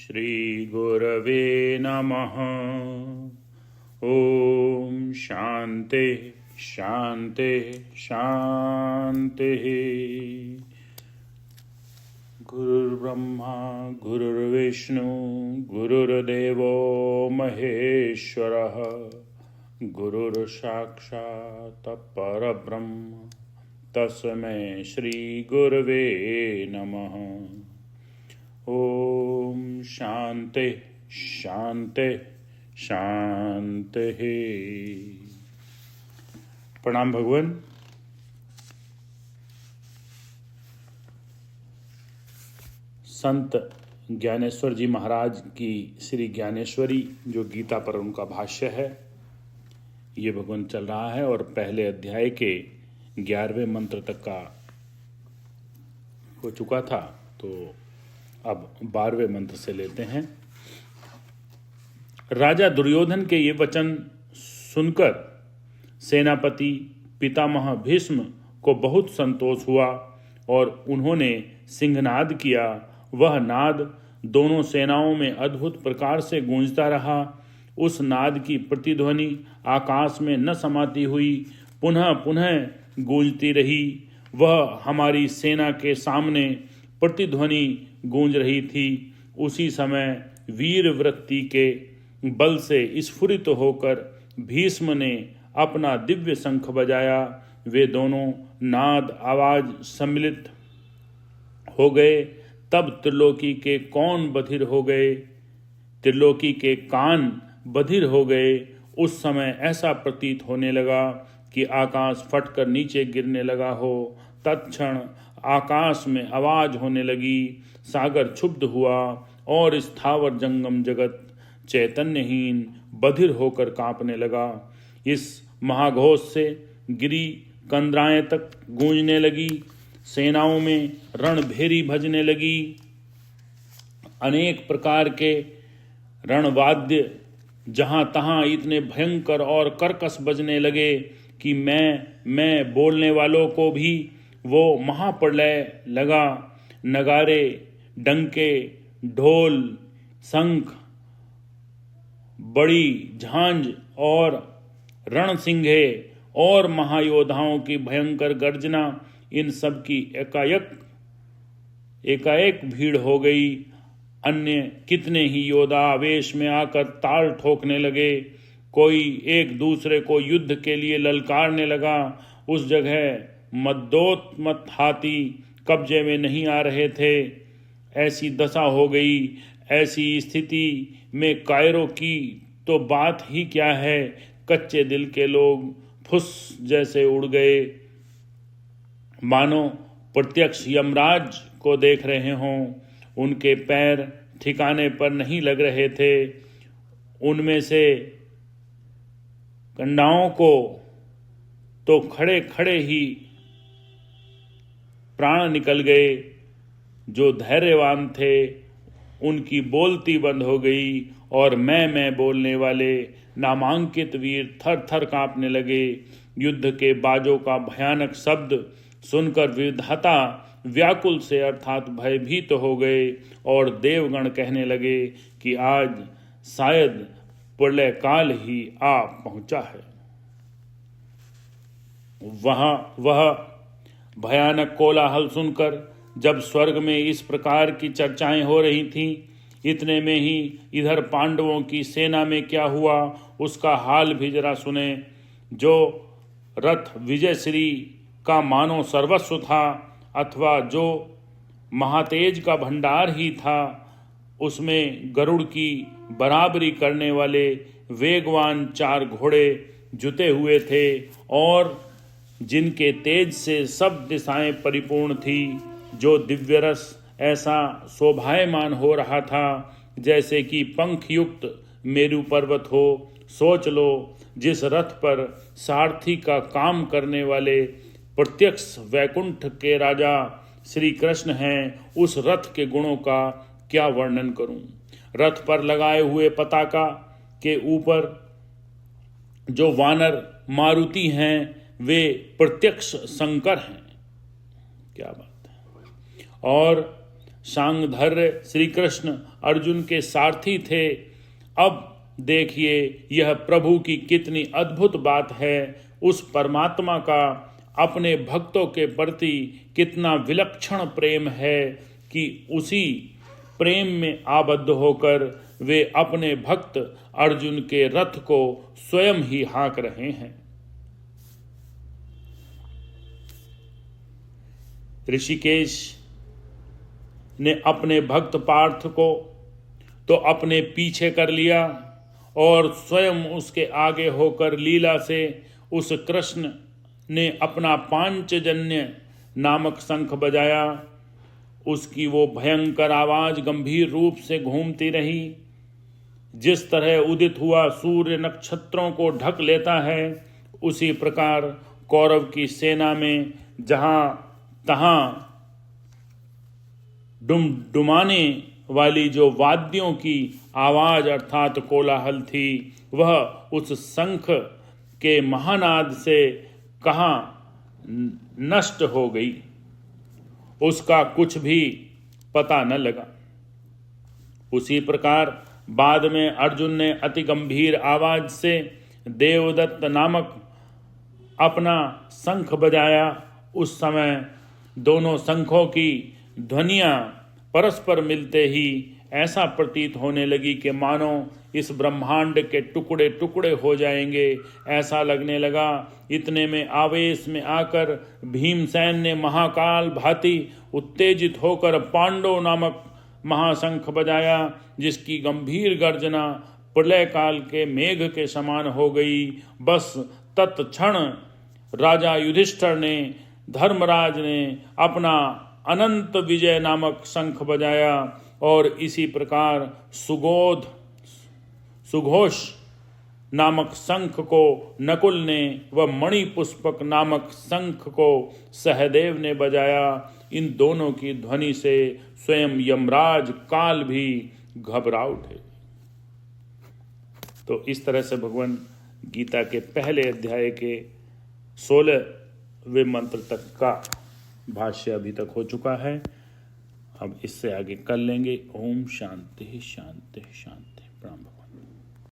श्रीगुरवे नमः। ओम शांति शांति शांति। गुरुर्ब्रह्मा गुरुर्विष्णु गुरुर्देवो महेश्वरः गुरुर्साक्षात् परब्रह्म तस्मै श्रीगुरवे नमः। ओम शांति शांति शांति। प्रणाम भगवान। संत ज्ञानेश्वर जी महाराज की श्री ज्ञानेश्वरी जो गीता पर उनका भाष्य है, ये भगवान चल रहा है और पहले अध्याय के 11वें मंत्र तक का हो चुका था, तो अब 12वें मंत्र से लेते हैं। राजा दुर्योधन के ये वचन सुनकर सेनापति पितामह भीष्म को बहुत संतोष हुआ और उन्होंने सिंहनाद किया। वह नाद दोनों सेनाओं में अद्भुत प्रकार से गूंजता रहा। उस नाद की प्रतिध्वनि आकाश में न समाती हुई पुनः पुनः गूंजती रही। वह हमारी सेना के सामने प्रतिध्वनि गूंज रही थी। उसी समय वीर वृत्ति के बल से स्फुरित होकर भीष्म ने अपना दिव्य शंख बजाया। वे दोनों नाद आवाज सम्मिलित हो गए। तब त्रिलोकी के कौन बधिर हो गए, त्रिलोकी के कान बधिर हो गए। उस समय ऐसा प्रतीत होने लगा कि आकाश फटकर नीचे गिरने लगा हो। तत्क्षण आकाश में आवाज होने लगी, सागर क्षुब्ध हुआ और स्थावर जंगम जगत चैतन्यहीन बधिर होकर कांपने लगा। इस महाघोष से गिरी कंदराएं तक गूंजने लगी। सेनाओं में रणभेरी भजने लगी। अनेक प्रकार के रणवाद्य जहां तहां इतने भयंकर और कर्कश बजने लगे कि मैं बोलने वालों को भी वो महाप्रलय लगा। नगारे, डंके, ढोल, शंख, बड़ी झांझ और रणसिंघे और महायोद्धाओं की भयंकर गर्जना, इन सब की एकाएक भीड़ हो गई। अन्य कितने ही योद्धा आवेश में आकर ताल ठोकने लगे। कोई एक दूसरे को युद्ध के लिए ललकारने लगा। उस जगह मद्दोत्मत हाथी कब्जे में नहीं आ रहे थे। ऐसी दशा हो गई। ऐसी स्थिति में कायरों की तो बात ही क्या है, कच्चे दिल के लोग फुस जैसे उड़ गए, मानो प्रत्यक्ष यमराज को देख रहे हों। उनके पैर ठिकाने पर नहीं लग रहे थे। उनमें से कंडाओं को तो खड़े खड़े ही प्राण निकल गए। जो धैर्यवान थे उनकी बोलती बंद हो गई और मैं बोलने वाले नामांकित वीर थर थर कांपने लगे। युद्ध के बाजों का भयानक शब्द सुनकर विधाता व्याकुल से अर्थात भयभीत हो गए और देवगण कहने लगे कि आज शायद प्रलय काल ही आ पहुंचा है। वह भयानक कोलाहल सुनकर जब स्वर्ग में इस प्रकार की चर्चाएं हो रही थीं, इतने में ही इधर पांडवों की सेना में क्या हुआ उसका हाल भी जरा सुने। जो रथ विजयश्री का मानो सर्वस्व था अथवा जो महातेज का भंडार ही था, उसमें गरुड़ की बराबरी करने वाले वेगवान 4 घोड़े जुते हुए थे और जिनके तेज से सब दिशाएं परिपूर्ण थी। जो दिव्य रस ऐसा शोभायमान हो रहा था जैसे कि पंख युक्त मेरु पर्वत हो। सोच लो, जिस रथ पर सारथी का काम करने वाले प्रत्यक्ष वैकुंठ के राजा श्री कृष्ण हैं, उस रथ के गुणों का क्या वर्णन करूं। रथ पर लगाए हुए पताका के ऊपर जो वानर मारुति हैं वे प्रत्यक्ष शंकर हैं। क्या बात है। और शांगधर्य श्री कृष्ण अर्जुन के सारथी थे। अब देखिए यह प्रभु की कितनी अद्भुत बात है। उस परमात्मा का अपने भक्तों के प्रति कितना विलक्षण प्रेम है कि उसी प्रेम में आबद्ध होकर वे अपने भक्त अर्जुन के रथ को स्वयं ही हाँक रहे हैं। ऋषिकेश ने अपने भक्त पार्थ को तो अपने पीछे कर लिया और स्वयं उसके आगे होकर लीला से उस कृष्ण ने अपना पांचजन्य नामक शंख बजाया। उसकी वो भयंकर आवाज गंभीर रूप से घूमती रही। जिस तरह उदित हुआ सूर्य नक्षत्रों को ढक लेता है, उसी प्रकार कौरव की सेना में जहां तहां डुमडुमाने वाली जो वाद्यों की आवाज अर्थात कोलाहल थी, वह उस शंख के महानाद से कहाँ नष्ट हो गई, उसका कुछ भी पता न लगा। उसी प्रकार बाद में अर्जुन ने अति गंभीर आवाज से देवदत्त नामक अपना शंख बजाया। उस समय दोनों शंखों की ध्वनियां परस्पर मिलते ही ऐसा प्रतीत होने लगी कि मानो इस ब्रह्मांड के टुकड़े टुकड़े हो जाएंगे, ऐसा लगने लगा। इतने में आवेश में आकर भीमसेन ने महाकाल भांति उत्तेजित होकर पांडव नामक महाशंख बजाया, जिसकी गंभीर गर्जना प्रलय काल के मेघ के समान हो गई। बस तत्क्षण राजा युधिष्ठिर ने, धर्मराज ने अपना अनंत विजय नामक शंख बजाया और इसी प्रकार सुघोष नामक शंख को नकुल ने व मणिपुष्पक नामक शंख को सहदेव ने बजाया। इन दोनों की ध्वनि से स्वयं यमराज काल भी घबरा उठे। तो इस तरह से भगवान गीता के पहले अध्याय के 16वें मंत्र तक का भाष्य अभी तक हो चुका है। अब इससे आगे कर लेंगे। ओम शांति शांति शांति। प्रणाम।